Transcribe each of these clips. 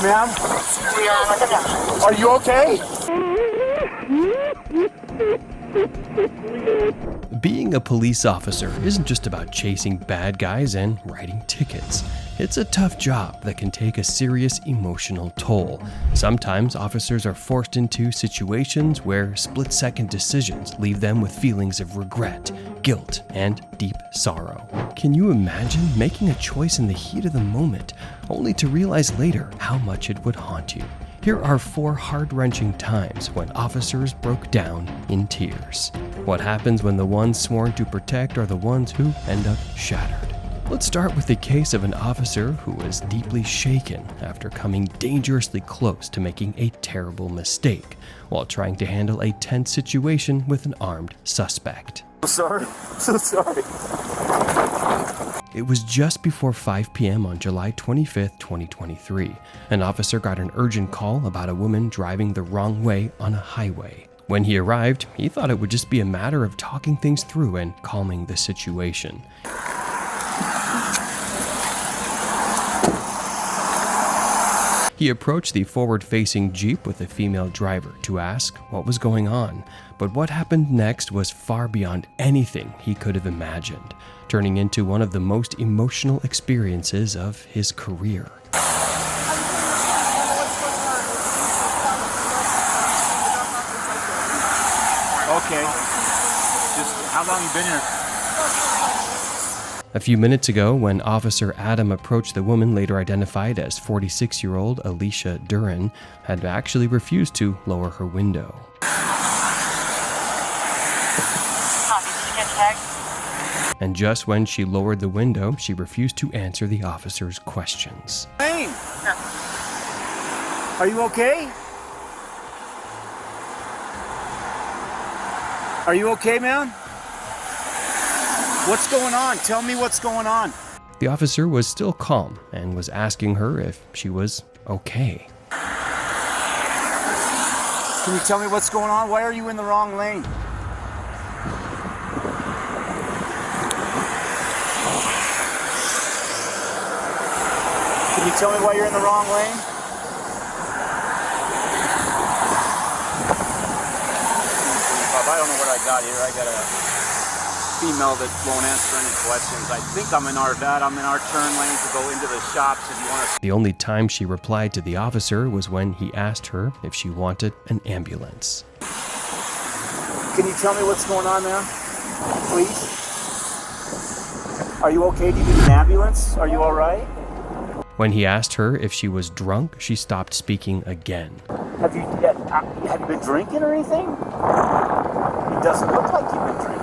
Ma'am? We are on the Are you okay? Being a police officer isn't just about chasing bad guys and writing tickets. It's a tough job that can take a serious emotional toll. Sometimes officers are forced into situations where split-second decisions leave them with feelings of regret, guilt, and deep sorrow. Can you imagine making a choice in the heat of the moment, only to realize later how much it would haunt you? Here are 4 heart-wrenching times when officers broke down in tears. What happens when the ones sworn to protect are the ones who end up shattered? Let's start with the case of an officer who was deeply shaken after coming dangerously close to making a terrible mistake while trying to handle a tense situation with an armed suspect. So sorry. It was just before 5 p.m. on July 25, 2023. An officer got an urgent call about a woman driving the wrong way on a highway. When he arrived, he thought it would just be a matter of talking things through and calming the situation. He approached the forward-facing Jeep with a female driver to ask what was going on, but what happened next was far beyond anything he could have imagined, turning into one of the most emotional experiences of his career. Okay. Just how long you been here? A few minutes ago, when Officer Adam approached the woman later identified as 46-year-old Alicia Duran, had actually refused to lower her window. And just when she lowered the window, she refused to answer the officer's questions. Hey! Are you okay? Are you okay, man? What's going on? Tell me what's going on. The officer was still calm and was asking her if she was okay. Can you tell me what's going on? Why are you in the wrong lane? Can you tell me why you're in the wrong lane? I don't know what I got here. I got a female that won't answer any questions. I think I'm in our turn lane to go into the shops if you want to. The only time she replied to the officer was when he asked her if she wanted an ambulance. Can you tell me what's going on, man? Please? Are you okay? Do you need an ambulance? Are you all right? When he asked her if she was drunk, she stopped speaking again. Have you been drinking or anything? It doesn't look like you've been drinking.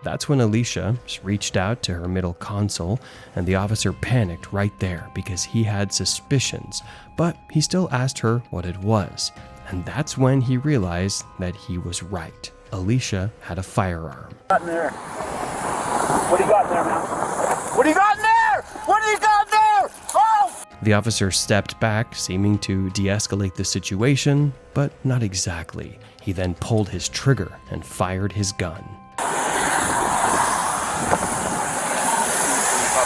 That's when Alicia reached out to her middle console, and the officer panicked right there because he had suspicions, but he still asked her what it was. And that's when he realized that he was right. Alicia had a firearm. What do you got in there? What do you got in there, man? What do you got in there? What do you got in there? Oh! The officer stepped back, seeming to de-escalate the situation, but not exactly. He then pulled his trigger and fired his gun.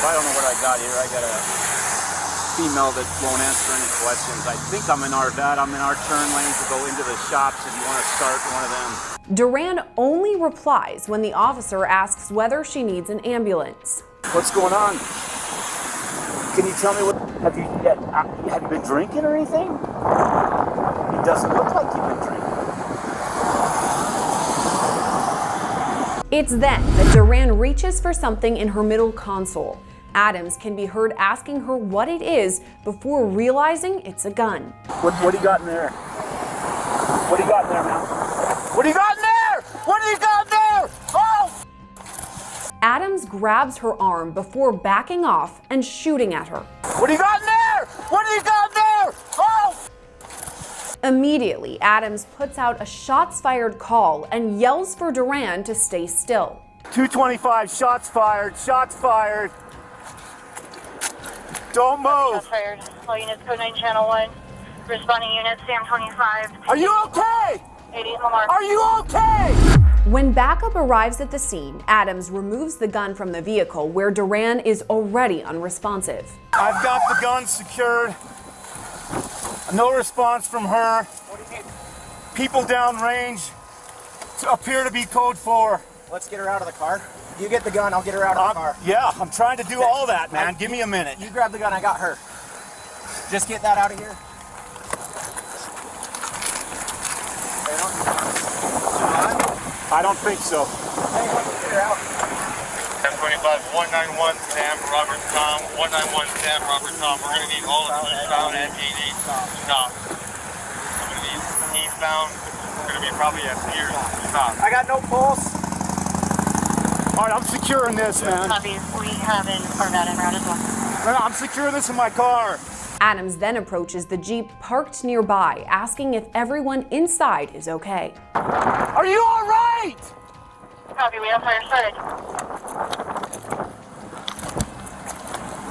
I don't know what I got here. I got a female that won't answer any questions. I think I'm in our turn lane to go into the shops if you want to start one of them. Duran only replies when the officer asks whether she needs an ambulance. What's going on? Can you tell me what? Have you been drinking or anything? It doesn't look like you've been drinking. It's then that Duran reaches for something in her middle console. Adams can be heard asking her what it is before realizing it's a gun. What do you got in there? What do you got in there, man? What do you got in there? What do you got in there? Oh! Adams grabs her arm before backing off and shooting at her. What do you got in there? What do you got in there? Oh! Immediately, Adams puts out a shots fired call and yells for Duran to stay still. 225, shots fired, shots fired. Don't move. Shots fired. All units, code 9 channel 1. Responding units, Sam 25. Are you okay? 80 Lamar. Are you okay? When backup arrives at the scene, Adams removes the gun from the vehicle where Duran is already unresponsive. I've got the gun secured. No response from her. People downrange appear to be code 4. Let's get her out of the car. You get the gun, I'll get her out of the car. Yeah, I'm trying to do all that, man. Give me a minute. You grab the gun, I got her. Just get that out of here. I don't think so. Hey, let's get her out. 1025, 191 Sam, Robert Tom, 191 Sam, Robert Tom. We're going to need all of them found at 88. Stop. Some of these eastbound are going to be probably at Sears. Stop. I got no pulse. All right, I'm securing this, man. Copy. We have in Corvette en route as well. I'm securing this in my car. Adams then approaches the Jeep parked nearby, asking if everyone inside is okay. Are you all right? Copy. We have fire started.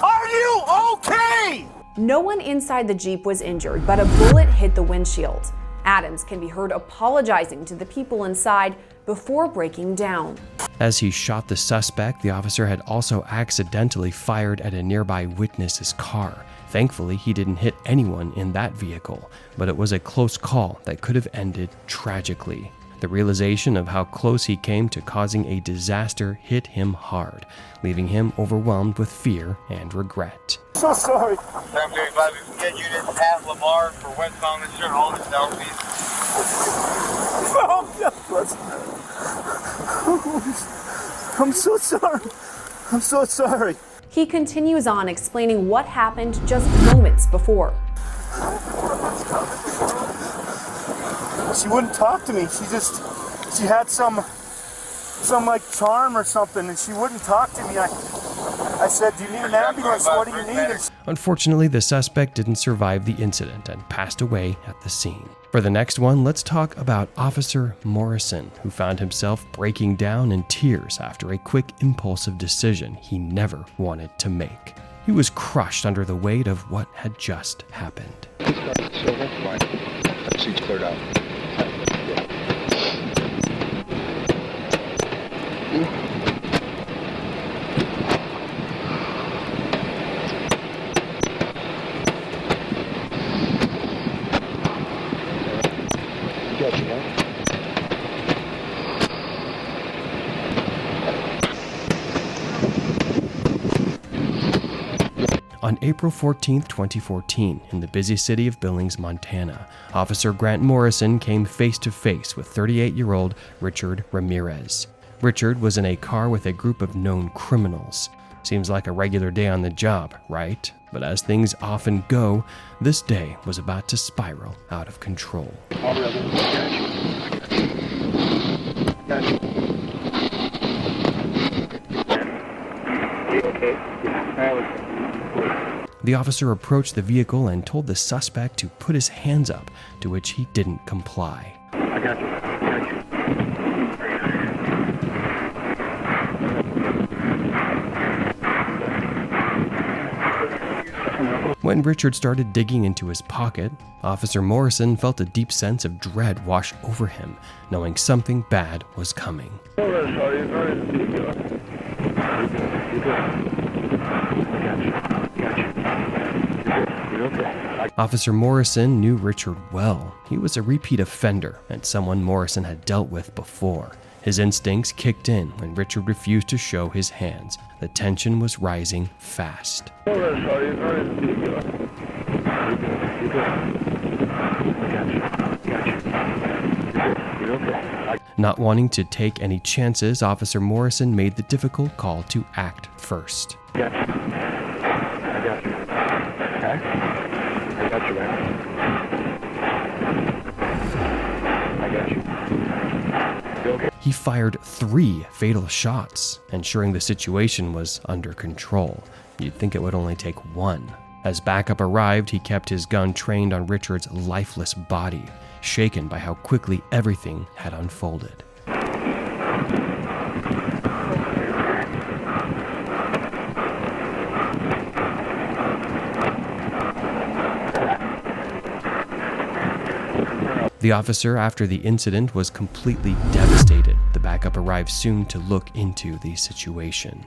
Are you okay? No one inside the Jeep was injured, but a bullet hit the windshield. Adams can be heard apologizing to the people inside before breaking down. As he shot the suspect, the officer had also accidentally fired at a nearby witness's car. Thankfully, he didn't hit anyone in that vehicle, but it was a close call that could have ended tragically. The realization of how close he came to causing a disaster hit him hard, leaving him overwhelmed with fear and regret. So sorry. Sam 35, we can get units past Lamar for westbound and sure all the southeast. I'm so sorry. I'm so sorry. He continues on explaining what happened just moments before. She wouldn't talk to me. She had some like charm or something, and she wouldn't talk to me. I said, "Do you need an ambulance? What do you need?" And Unfortunately, the suspect didn't survive the incident and passed away at the scene. For the next one, let's talk about Officer Morrison, who found himself breaking down in tears after a quick, impulsive decision he never wanted to make. He was crushed under the weight of what had just happened. Seat's cleared out. On April 14, 2014, in the busy city of Billings, Montana, Officer Grant Morrison came face to face with 38-year-old Richard Ramirez. Richard was in a car with a group of known criminals. Seems like a regular day on the job, right? But as things often go, this day was about to spiral out of control. The officer approached the vehicle and told the suspect to put his hands up, to which he didn't comply. I got you. When Richard started digging into his pocket, Officer Morrison felt a deep sense of dread wash over him, knowing something bad was coming. Officer Morrison knew Richard well. He was a repeat offender and someone Morrison had dealt with before. His instincts kicked in when Richard refused to show his hands. The tension was rising fast. Not wanting to take any chances, Officer Morrison made the difficult call to act first. I got you. Okay? I got you, man. I got you. You okay? He fired 3 fatal shots, ensuring the situation was under control. You'd think it would only take 1. As backup arrived, he kept his gun trained on Richard's lifeless body, shaken by how quickly everything had unfolded. The officer, after the incident, was completely devastated. The Backup arrives soon to look into the situation.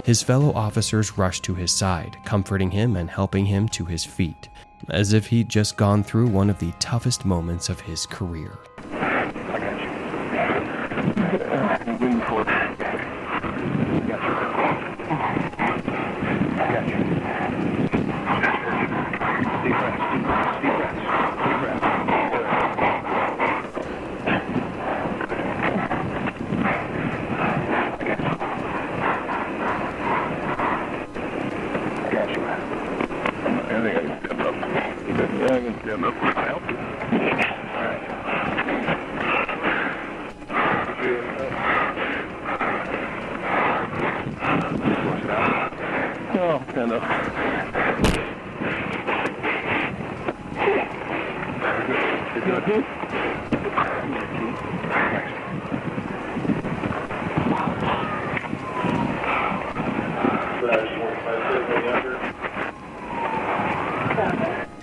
His fellow officers rush to his side, comforting him and helping him to his feet, as if he'd just gone through one of the toughest moments of his career.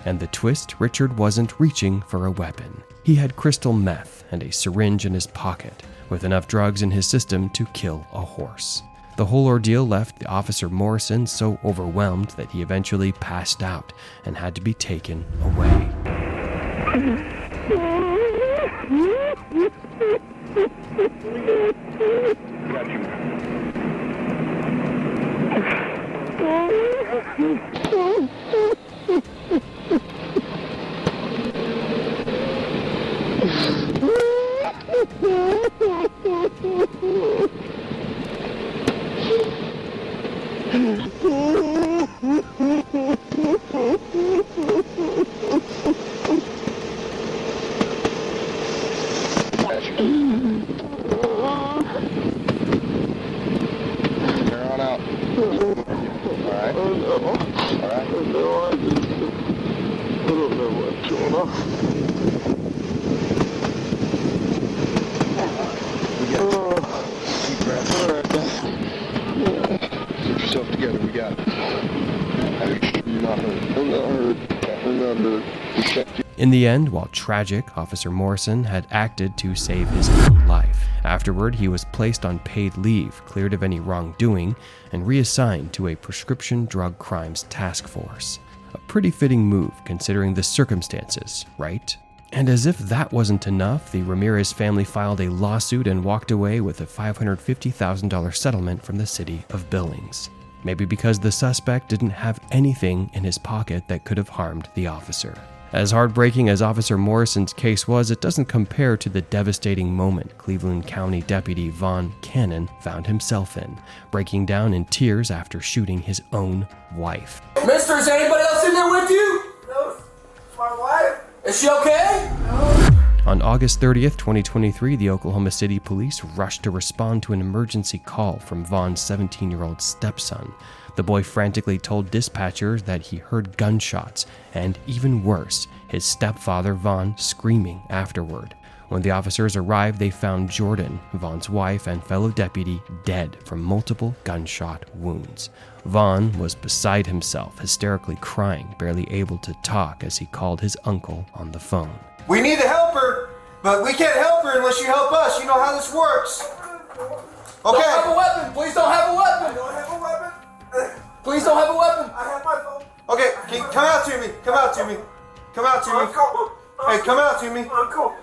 And the twist, Richard wasn't reaching for a weapon. He had crystal meth and a syringe in his pocket, with enough drugs in his system to kill a horse. The whole ordeal left Officer Morrison so overwhelmed that he eventually passed out and had to be taken away. In the end, while tragic, Officer Morrison had acted to save his own life. Afterward, he was placed on paid leave, cleared of any wrongdoing, and reassigned to a prescription drug crimes task force. A pretty fitting move considering the circumstances, right? And as if that wasn't enough, the Ramirez family filed a lawsuit and walked away with a $550,000 settlement from the city of Billings. Maybe because the suspect didn't have anything in his pocket that could have harmed the officer. As heartbreaking as Officer Morrison's case was, it doesn't compare to the devastating moment Cleveland County Deputy Vaughn Cannon found himself in, breaking down in tears after shooting his own wife. Mister, is anybody else in there with you? No, my wife. Is she okay? On August 30th, 2023, the Oklahoma City Police rushed to respond to an emergency call from Vaughn's 17-year-old stepson. The boy frantically told dispatchers that he heard gunshots, and even worse, his stepfather Vaughn screaming afterward. When the officers arrived, they found Jordan, Vaughn's wife and fellow deputy, dead from multiple gunshot wounds. Vaughn was beside himself, hysterically crying, barely able to talk as he called his uncle on the phone. We need to help her, but we can't help her unless you help us. You know how this works. Okay. Don't have a weapon. Please don't have a weapon. I don't have a weapon. Please don't have a weapon. I have my phone. Okay, come out to me. Come out to me. Come out to me. Uncle. Hey, come out to me. Uncle,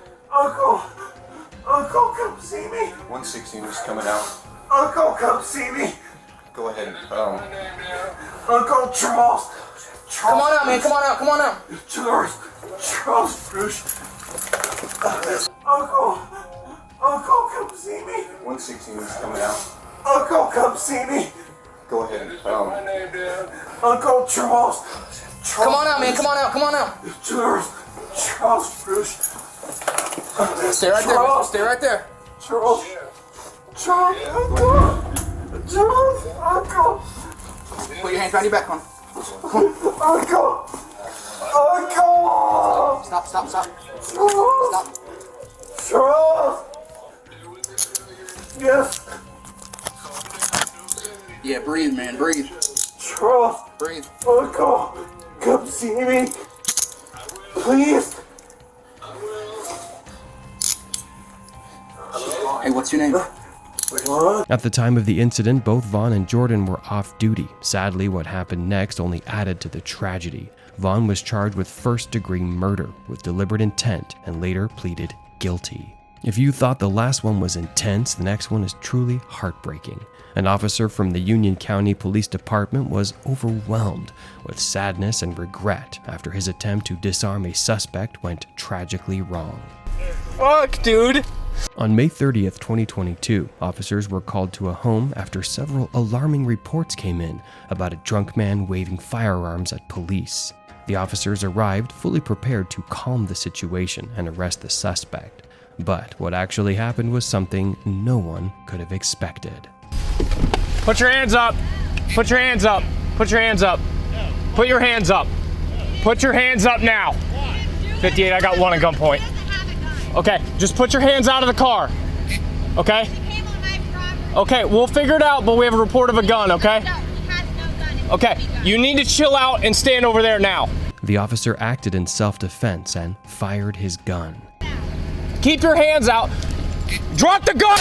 come see me. 116 is coming out. Uncle, come see me. Go ahead. Uncle Charles. Come on out, man. Come on out. Come on out. Charles Bruce. Uncle, come see me. 116 is coming out. Uncle, come see me. Go ahead. Uncle Charles. Come on out, man. Come on out. Come on out. Charles Bruce. Stay right there. Stay right there. Charles. Uncle. Put your hands behind your back, man. Uncle. Stop. Stop. Charles. Yes. Yeah, breathe, man, breathe. Charles. Breathe. Uncle, come see me. Please. Hey, what's your name? At the time of the incident, both Vaughn and Jordan were off duty. Sadly, what happened next only added to the tragedy. Vaughn was charged with first-degree murder with deliberate intent and later pleaded guilty. If you thought the last one was intense, the next one is truly heartbreaking. An officer from the Union County Police Department was overwhelmed with sadness and regret after his attempt to disarm a suspect went tragically wrong. Fuck, dude. On May 30th, 2022, officers were called to a home after several alarming reports came in about a drunk man waving firearms at police. The officers arrived fully prepared to calm the situation and arrest the suspect. But what actually happened was something no one could have expected. Put your hands up. Put your hands up. Put your hands up. Put your hands up. Put your hands up now. 58, I got one at gunpoint. Okay, just put your hands out of the car. Okay? Okay, we'll figure it out, but we have a report of a gun, okay? Okay, you need to chill out and stand over there now. The officer acted in self-defense and fired his gun. Keep your hands out. Drop the gun!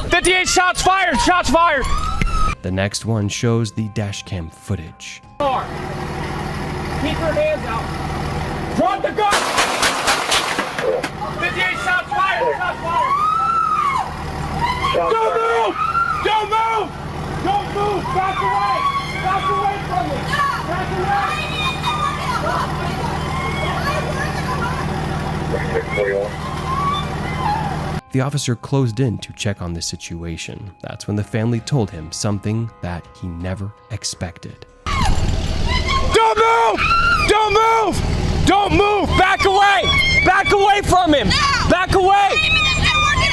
58 shots fired! Shots fired! The next one shows the dashcam footage. Keep your hands out. Drop the gun! 58 shots fired! Shots fired! Don't move! Don't move! Don't move! Back away! Back away from me! Back away! The officer closed in to check on the situation. That's when the family told him something that he never expected. Don't move! Don't move! Don't move! Back away! Back away from him! Back away!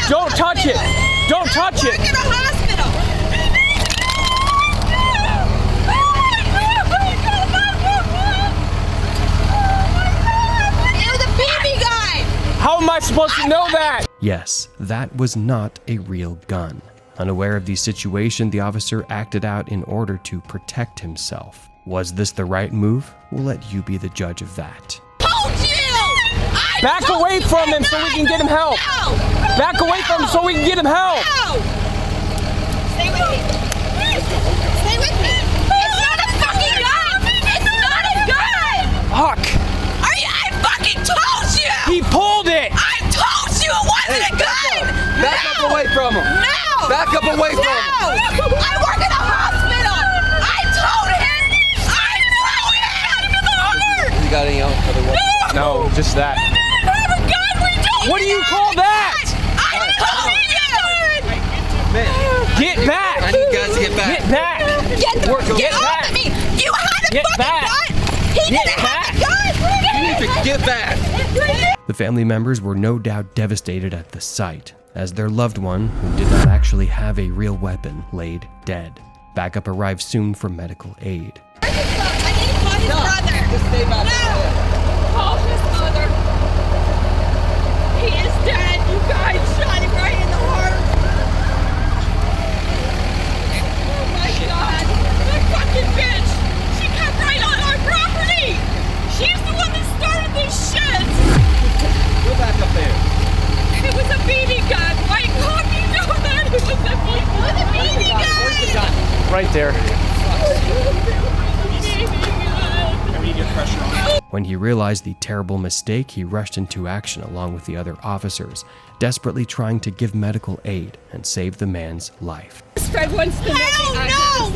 Don't touch it! Don't touch it! How am I supposed to know that? Yes, that was not a real gun. Unaware of the situation, the officer acted out in order to protect himself. Was this the right move? We'll let you be the judge of that. Back away from him so we can get him help. No. Back away from him so we can get him help. No. Stay with me. Stay with me. It's not a fucking gun. It's not a gun. Fuck. I fucking told you. He pulled it. I told you it wasn't a gun. Back up away from him. No. Back up away from him. No. I work in a hospital. I told him. You got any other one? No, just that. What do you call that? I told you! Man, get back! I need you guys to get back. Get back! Get off of me! You had a get fucking back. gun! He didn't have a gun! You need to get back! The family members were no doubt devastated at the sight, as their loved one, who did not actually have a real weapon, laid dead. Backup arrived soon for medical aid. I need to call his brother! Just stay back. No! Call his mother! He is dead, you guys! Shot him right in the heart! Oh my god! That fucking bitch! She got right on our property! She's the one that started this shit! Go back up there. It was a BB gun! Why can't you know that? It was a BB gun! Right there. When he realized the terrible mistake, he rushed into action along with the other officers, desperately trying to give medical aid and save the man's life. Fred wants to know the address.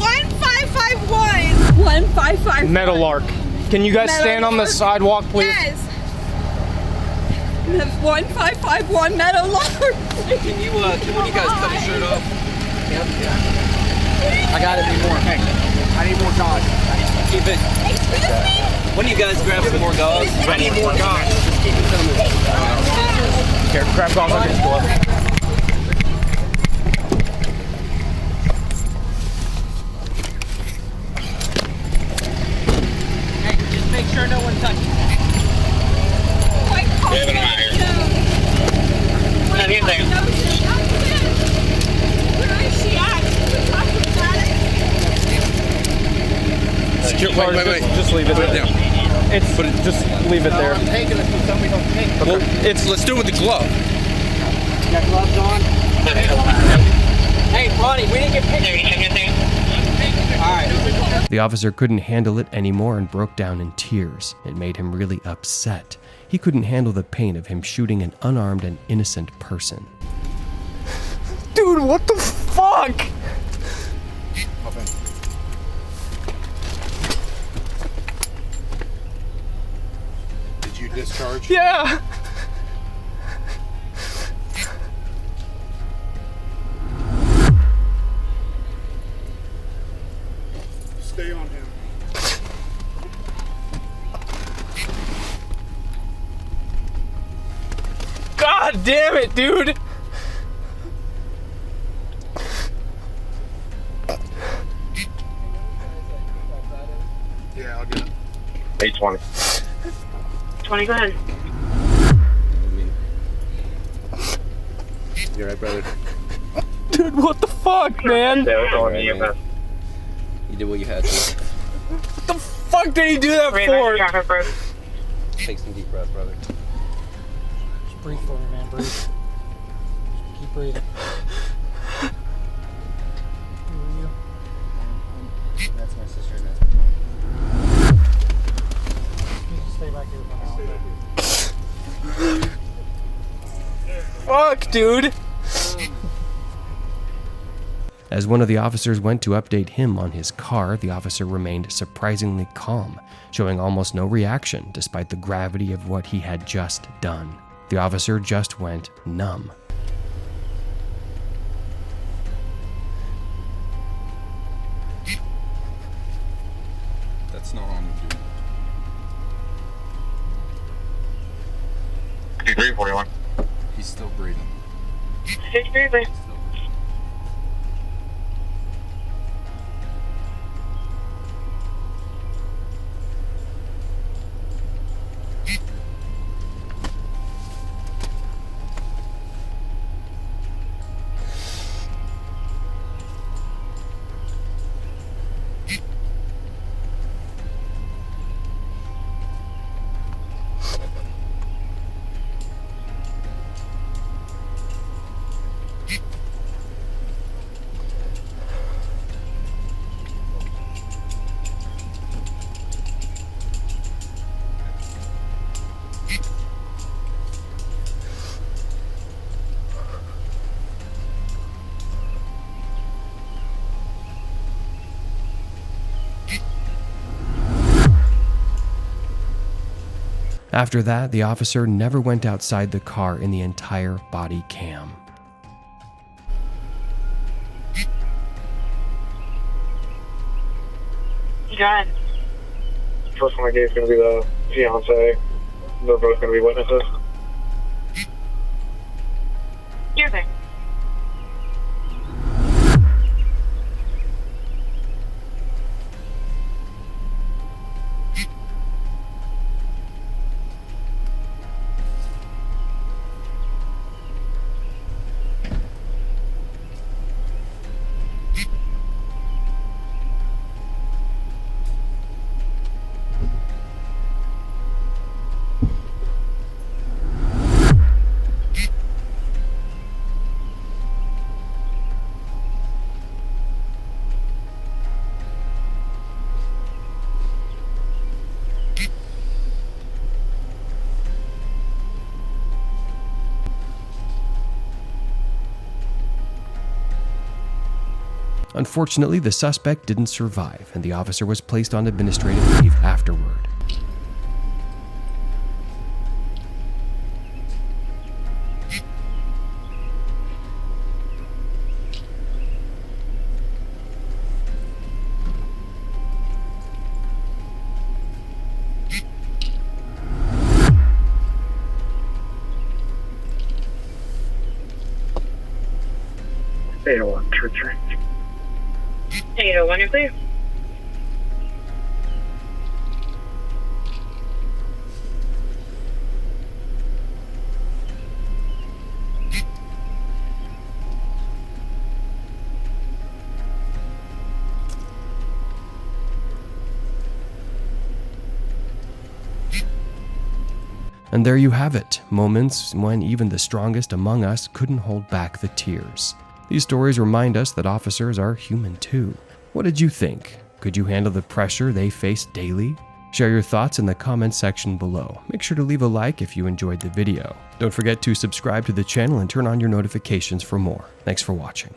1551! 1551. Meadowlark. Can you guys stand on the sidewalk, please? Yes. 1551 Meadowlark. Can you guys cut his shirt off? I got it more. Hey, I need more dogs. Keep it. Excuse me? When do you guys grab some more dogs? I need more dogs. Just keep it coming. Here, grab dogs. your car. Just leave it Put it there. down. Just leave it there. I'm taking it so somebody don't take it. Well, let's do it with the glove. You got gloves on? Hey, Ronnie, we didn't get pictures. All right. The officer couldn't handle it anymore and broke down in tears. It made him really upset. He couldn't handle the pain of him shooting an unarmed and innocent person. Dude, what the fuck? Did you discharge? Yeah. Stay on him. God damn it, dude. Yeah, I'll get it. 820. 20, go ahead. You right, brother? Dude, what the fuck, man? Yeah, we're going EMS. You did what you had to. What the fuck did he do that for? Traffic, bro. Take some deep breaths, brother. Just breathe for me, man. Breathe. Keep breathing. Who are you? That's my sister. You just stay back here for now. Fuck, dude. As one of the officers went to update him on his car, the officer remained surprisingly calm, showing almost no reaction despite the gravity of what he had just done. The officer just went numb. That's not on you, dude. You breathe, 41. He's still breathing. Just breathing. After that, the officer never went outside the car in the entire body cam. Go ahead. First one I gave is going to be the fiance. They're both going to be witnesses. Your thing. Unfortunately, the suspect didn't survive, and the officer was placed on administrative leave afterward. They don't want church. 801, you're clear. And there you have it, moments when even the strongest among us couldn't hold back the tears. These stories remind us that officers are human too. What did you think? Could you handle the pressure they face daily? Share your thoughts in the comments section below. Make sure to leave a like if you enjoyed the video. Don't forget to subscribe to the channel and turn on your notifications for more. Thanks for watching.